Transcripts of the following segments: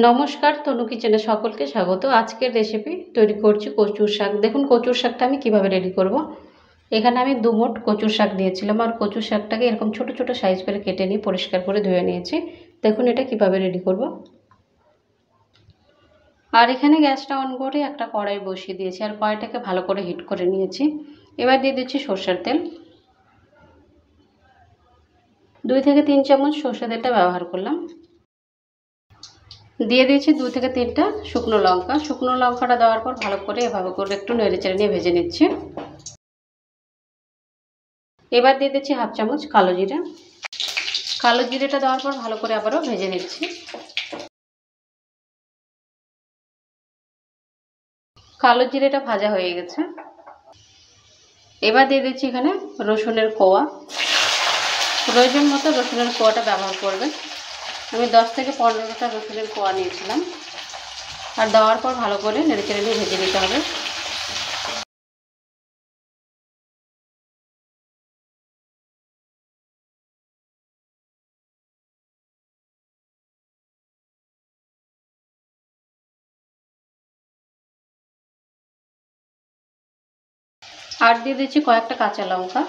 নমস্কার, তনু কিচেনে সকলকে স্বাগত। আজকের রেসিপি তৈরি করছি কচুর শাক। দেখুন কচুর শাকটা আমি কিভাবে রেডি করব। এখানে আমি 2 মুঠ কচুর শাক নিয়েছিলাম আর কচুর শাকটাকে এরকম ছোট ছোট সাইজ করে কেটে নিয়ে পরিষ্কার করে ধুয়ে নিয়েছি। দেখুন এটা কিভাবে রেডি করব। আর এখানে গ্যাসটা অন করে একটা কড়াই বসিয়ে দিয়েছি আর কড়াইটাকে ভালো করে হিট করে নিয়েছি। এবার দিয়ে দিচ্ছি সরষের তেল। 2 থেকে 3 চামচ সরষের তেলটা ব্যবহার করলাম। দিয়ে দিয়েছি 2 থেকে 3টা শুকনো লঙ্কা। শুকনো লঙ্কাটা দেওয়ার পর ভালো করে এভাবে করে একটু নেড়েচেড়ে নিয়ে ভেজে নিচ্ছি। এবার দিয়ে দিচ্ছি 1/2 চামচ কালো জিরা। কালো জিরেটা দেওয়ার পর ভালো করে আবারও ভেজে নিচ্ছি। কালো জিরেটা ভাজা হয়ে গেছে। এবার দিয়ে দিচ্ছি এখানে রসুনের কোয়া। প্রয়োজন মতো রসুনের কোয়াটা ব্যবহার করবেন। আমি 10 থেকে 15টা রসুনের কোয়া নিয়েছিলাম। আর দেওয়ার পর ভালো করে নেড়েচেড়ে নিয়ে ভেজে নিতে হবে। আর দিয়ে দিচ্ছি কয়েকটা কাঁচা লঙ্কা।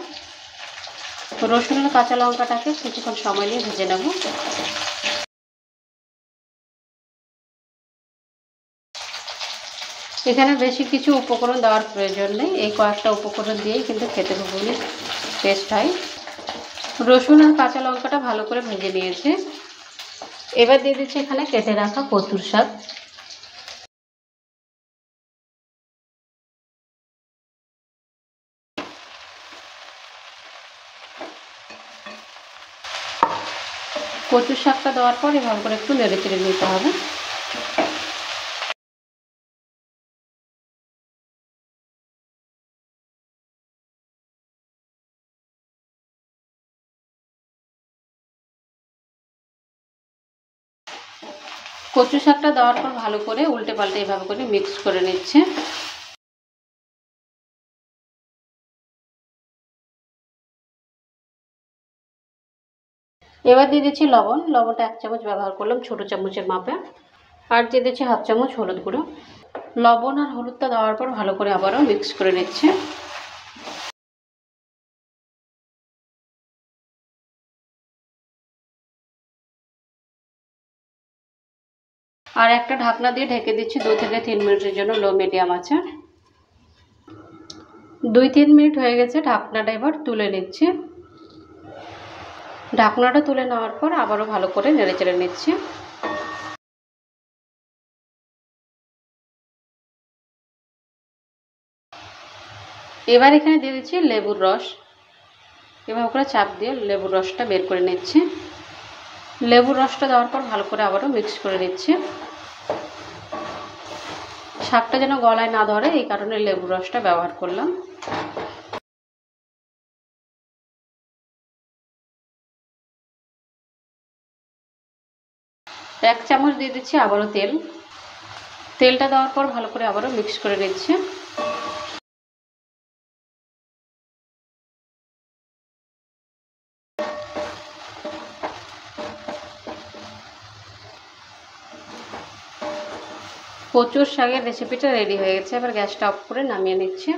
রসুনের কাঁচা লঙ্কাটাকে কিছুক্ষণ সময় নিয়ে ভেজে নেব। এখানে বেশি কিছু উপকরণ দেওয়ার প্রয়োজন নেই, এই কয়েকটা উপকরণ দিয়েই কিন্তু খেতে খুবই টেস্ট হয়। রসুন আর কাঁচা লঙ্কাটা ভালো করে ভেজে নিয়েছে। এবার দিয়ে দিচ্ছি এখানে কেটে রাখা কচুর শাক। কচুর শাকটা দেওয়ার পর এভাবে করে একটু নেড়ে চেড়ে নিতে হবে। কচু শাকটা দেওয়ার পর ভালো করে উল্টে পাল্টে এভাবে করে মিক্স করে নিচ্ছে। এবার দিয়ে দিচ্ছি লবণ। লবণটা 1 চামচ ব্যবহার করলাম ছোট চামচের মাপে। আর দিয়ে দিচ্ছি 1/2 চামচ হলুদ গুঁড়ো। লবণ আর হলুদটা দেওয়ার পর ভালো করে আবারও মিক্স করে নিচ্ছে। আর একটা ঢাকনা দিয়ে ঢেকে দিচ্ছি 2 থেকে 3 মিনিটের জন্য লো মিডিয়াম আছে। 2-3 মিনিট হয়ে গেছে, ঢাকনাটা এবার তুলে নিচ্ছি। ঢাকনাটা তুলে নেওয়ার পর আবারও ভালো করে নেড়েচেড়ে নিচ্ছি। এবার এখানে দিয়ে দিচ্ছি লেবুর রস। এভাবে করে চাপ দিয়ে লেবুর রসটা বের করে নিচ্ছি। লেবুর রসটা দেওয়ার পর ভালো করে আবারও মিক্স করে নিচ্ছি। শাকটা যেন গলায় না ধরে এই কারণে লেবুর রসটা ব্যবহার করলাম। এক চামচ দিয়ে দিচ্ছি আবারও তেল। তেলটা দেওয়ার পর ভালো করে আবারও মিক্স করে নিচ্ছি। কচুর শাকের রেসিপিটা রেডি হয়ে গেছে। এবার গ্যাসটা অফ করে নামিয়ে নিচ্ছি।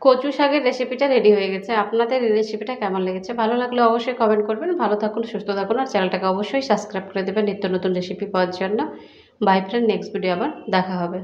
কচু শাকের রেসিপিটা রেডি হয়ে গেছে। আপনাদের এই রেসিপিটা কেমন লেগেছে? ভালো লাগলে অবশ্যই কমেন্ট করবেন। ভালো থাকুন, সুস্থ থাকুন আর চ্যানেলটাকে অবশ্যই সাবস্ক্রাইব করে দেবেন নিত্য নতুন রেসিপি পাওয়ার জন্য। বাই ফ্রেন্ড, নেক্সট ভিডিও আবার দেখা হবে।